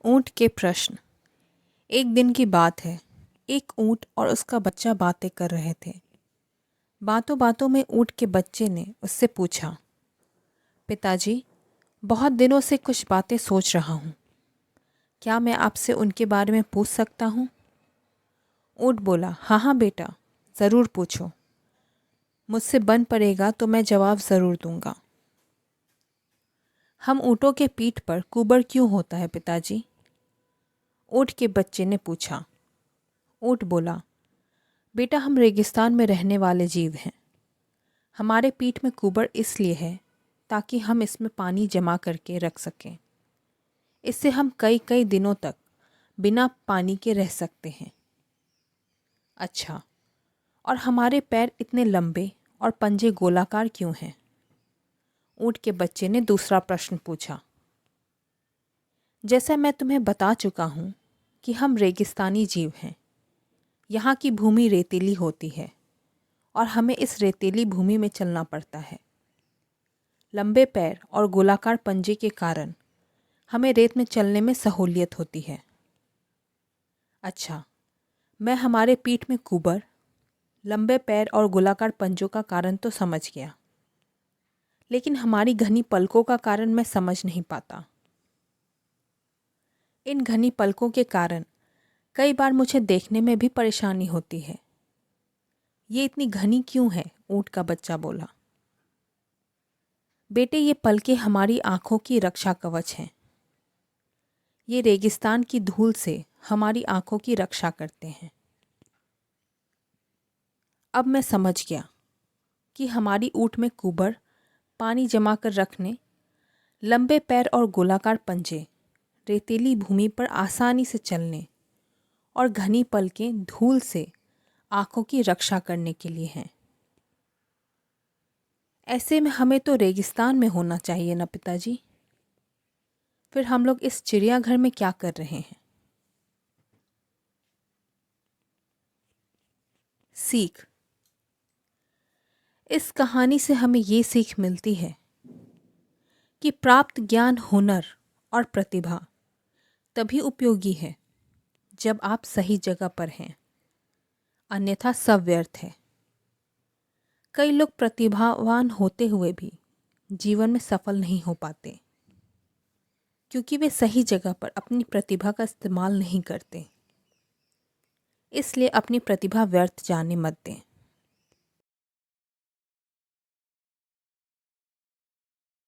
ऊंट के प्रश्न। एक दिन की बात है। एक ऊंट और उसका बच्चा बातें कर रहे थे। बातों बातों में ऊंट के बच्चे ने उससे पूछा, पिताजी, बहुत दिनों से कुछ बातें सोच रहा हूँ, क्या मैं आपसे उनके बारे में पूछ सकता हूँ? ऊंट बोला, हाँ हाँ बेटा, ज़रूर पूछो। मुझसे बन पड़ेगा तो मैं जवाब ज़रूर दूंगा। हम ऊँटों के पीठ पर कुबर क्यों होता है पिताजी? ऊँट के बच्चे ने पूछा। ऊँट बोला, बेटा, हम रेगिस्तान में रहने वाले जीव हैं। हमारे पीठ में कुबर इसलिए है ताकि हम इसमें पानी जमा करके रख सकें। इससे हम कई कई दिनों तक बिना पानी के रह सकते हैं। अच्छा, और हमारे पैर इतने लंबे और पंजे गोलाकार क्यों हैं? ऊँट के बच्चे ने दूसरा प्रश्न पूछा। जैसा मैं तुम्हें बता चुका हूँ कि हम रेगिस्तानी जीव हैं। यहाँ की भूमि रेतीली होती है और हमें इस रेतीली भूमि में चलना पड़ता है। लंबे पैर और गोलाकार पंजे के कारण हमें रेत में चलने में सहूलियत होती है। अच्छा, मैं हमारे पीठ में कुबर, लंबे पैर और गोलाकार पंजों का कारण तो समझ गया, लेकिन हमारी घनी पलकों का कारण मैं समझ नहीं पाता। इन घनी पलकों के कारण कई बार मुझे देखने में भी परेशानी होती है। ये इतनी घनी क्यों है? ऊँट का बच्चा बोला। बेटे, ये पलकें हमारी आँखों की रक्षा कवच हैं। ये रेगिस्तान की धूल से हमारी आँखों की रक्षा करते हैं। अब मैं समझ गया कि हमारी ऊँट में कुबर, पानी जमा कर रखने, लंबे पैर और गोलाकार पंजे रेतीली भूमि पर आसानी से चलने और घनी पलकें धूल से आँखों की रक्षा करने के लिए हैं। ऐसे में हमें तो रेगिस्तान में होना चाहिए ना पिताजी? फिर हम लोग इस चिड़ियाघर में क्या कर रहे हैं? सीख। इस कहानी से हमें ये सीख मिलती है कि प्राप्त ज्ञान, हुनर और प्रतिभा तभी उपयोगी है जब आप सही जगह पर हैं, अन्यथा सब व्यर्थ है। कई लोग प्रतिभावान होते हुए भी जीवन में सफल नहीं हो पाते क्योंकि वे सही जगह पर अपनी प्रतिभा का इस्तेमाल नहीं करते। इसलिए अपनी प्रतिभा व्यर्थ जाने मत दें।